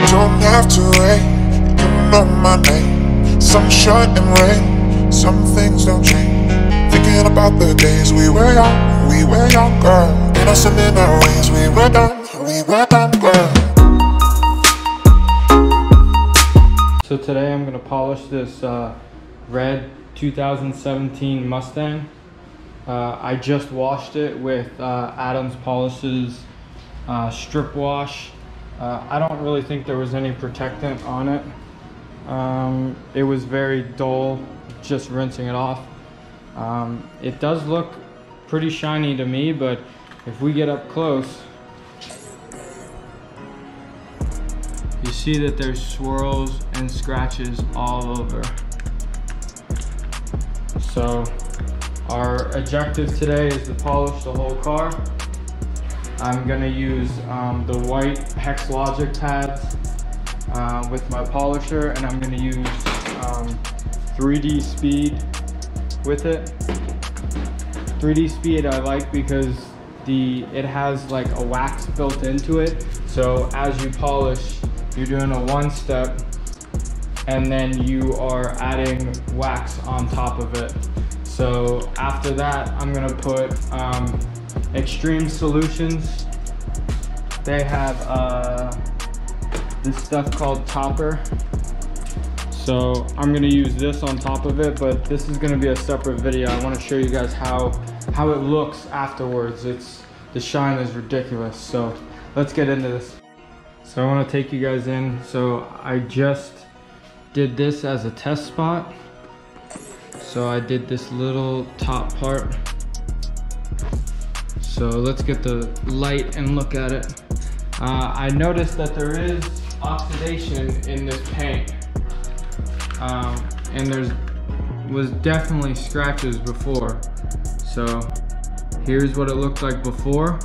don't have to wait, you know my name. Sunshine and rain, some things don't change. Thinking about the days we were young, girl. Innocent in our ways, we were done, girl. So today I'm gonna polish this red 2017 Mustang. I just washed it with Adams Polish's strip wash. I don't really think there was any protectant on it. It was very dull, just rinsing it off. It does look pretty shiny to me, but if we get up close, you see that there's swirls and scratches all over. So our objective today is to polish the whole car. I'm gonna use the white Hex Logic pads with my polisher, and I'm gonna use 3D Speed with it. 3D Speed I like because it has like a wax built into it. So as you polish, you're doing a one step and then you are adding wax on top of it. So after that, I'm gonna put Extreme Solutions. They have this stuff called Topper. So I'm gonna use this on top of it, but this is gonna be a separate video. I wanna show you guys how it looks afterwards. The shine is ridiculous. So let's get into this. So I wanna take you guys in. So I just did this as a test spot. So I did this little top part. So let's get the light and look at it. I noticed that there is oxidation in this paint. And there was definitely scratches before. So here's what it looked like before.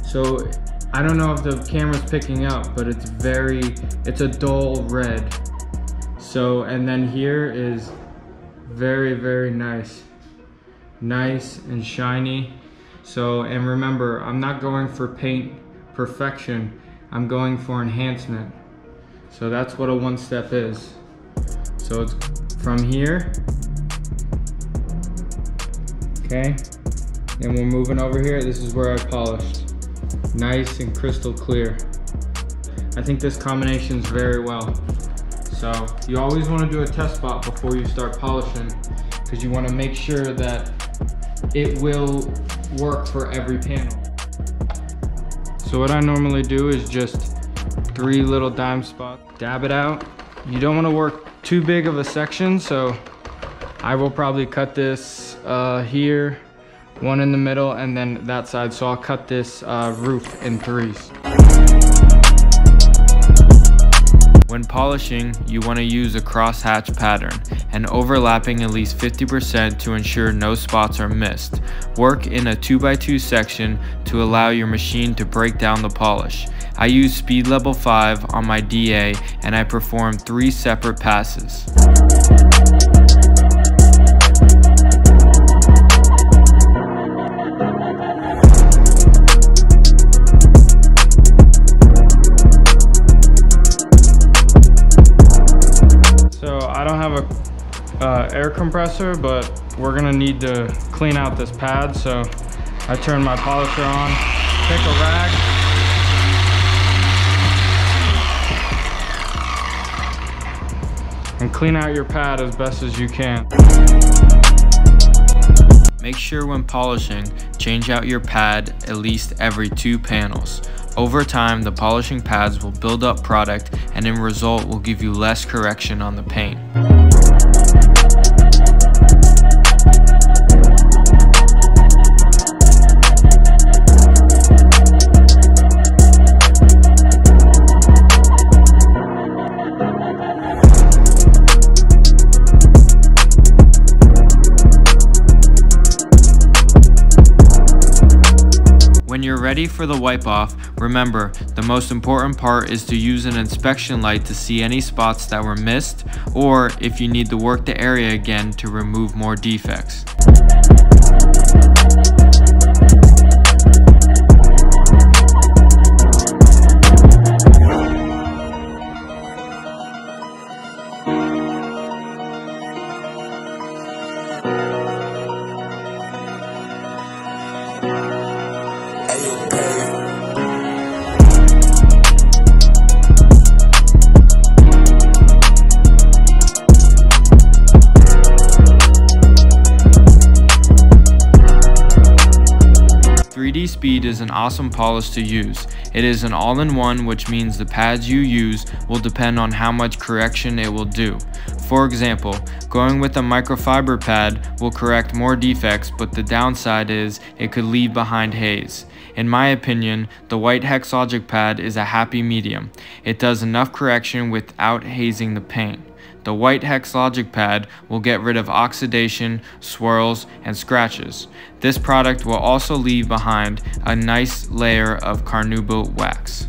So I don't know if the camera's picking up, but it's a dull red. So, and then here is very, very nice and shiny. So, and remember, I'm not going for paint perfection, I'm going for enhancement. So that's what a one step is. So it's from here, okay, and we're moving over here. This is where I polished. Nice and crystal clear. I think this combinations very well. So you always want to do a test spot before you start polishing, because you want to make sure that it will work for every panel. So what I normally do is just 3 little dime spots, dab it out. You don't want to work too big of a section, so I will probably cut this here, one in the middle, and then that side. So I'll cut this roof in 3s. When polishing, you want to use a crosshatch pattern and overlapping at least 50% to ensure no spots are missed. Work in a 2x2 section to allow your machine to break down the polish. I use speed level 5 on my DA and I perform 3 separate passes. I don't have a air compressor, but we're gonna need to clean out this pad. So I turn my polisher on, pick a rag, and clean out your pad as best as you can. Make sure when polishing, change out your pad at least every 2 panels. Over time, the polishing pads will build up product and in result will give you less correction on the paint. When you're ready for the wipe off, remember, the most important part is to use an inspection light to see any spots that were missed, or if you need to work the area again to remove more defects. is an awesome polish to use. It is an all-in-one, which means the pads you use will depend on how much correction it will do. For example, going with a microfiber pad will correct more defects, but the downside is it could leave behind haze. In my opinion, the white Hexlogic pad is a happy medium. It does enough correction without hazing the paint. The white Hexlogic pad will get rid of oxidation, swirls, and scratches. This product will also leave behind a nice layer of carnauba wax.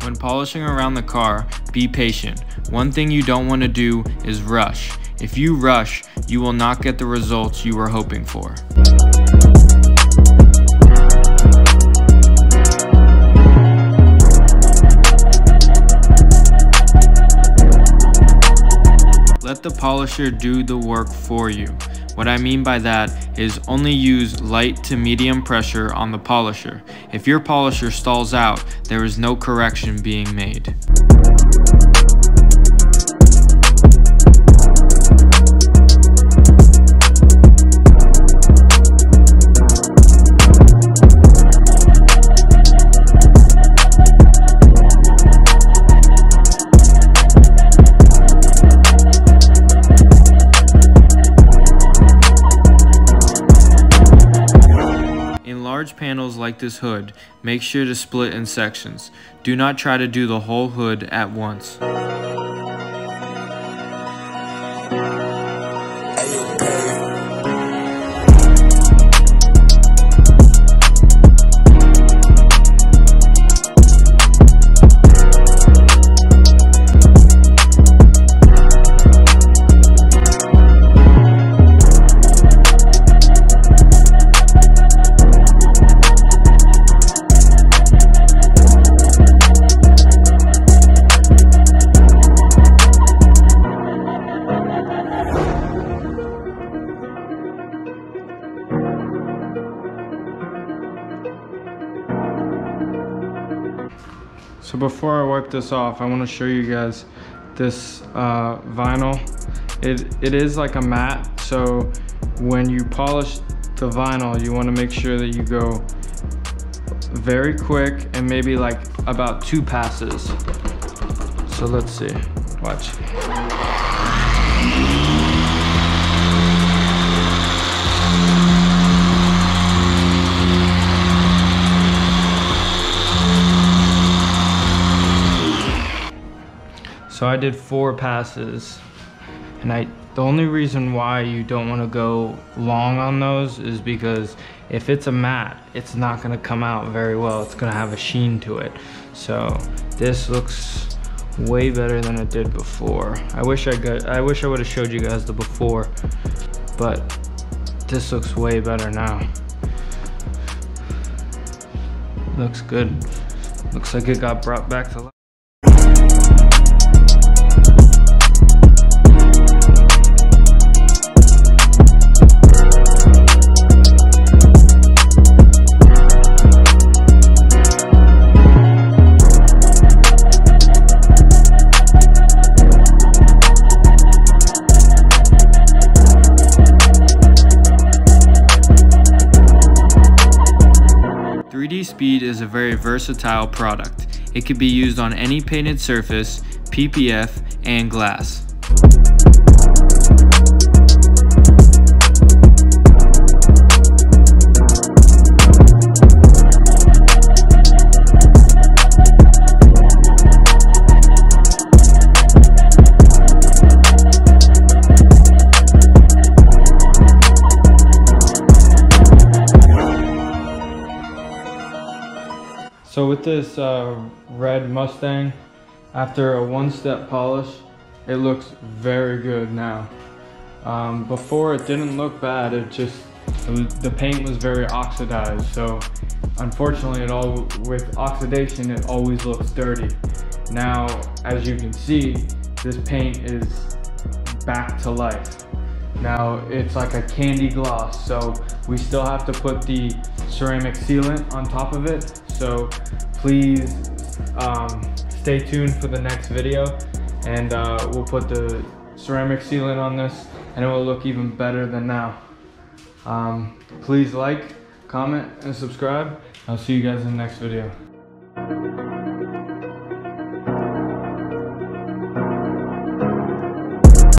When polishing around the car, be patient. One thing you don't want to do is rush. If you rush, you will not get the results you were hoping for. Let the polisher do the work for you. What I mean by that is only use light to medium pressure on the polisher. If your polisher stalls out, there is no correction being made. Large panels like this hood, make sure to split in sections. Do not try to do the whole hood at once. So before I wipe this off, I want to show you guys this vinyl. It is like a matte, so when you polish the vinyl, you want to make sure that you go very quick and maybe like about 2 passes. So let's see, watch. So I did 4 passes, and the only reason why you don't want to go long on those is because if it's a matte, it's not going to come out very well. It's going to have a sheen to it. So this looks way better than it did before. I wish I would have showed you guys the before, but this looks way better now. Looks good. Looks like it got brought back to life. Speed is a very versatile product. It can be used on any painted surface, PPF, and glass. So with this red Mustang, after a 1-step polish, it looks very good now. Before it didn't look bad, the paint was very oxidized. So unfortunately, with oxidation, it always looks dirty. Now, as you can see, this paint is back to life. Now it's like a candy gloss, so we still have to put the ceramic sealant on top of it. So please stay tuned for the next video, and we'll put the ceramic sealant on this and it will look even better than now. Please like, comment, and subscribe. I'll see you guys in the next video.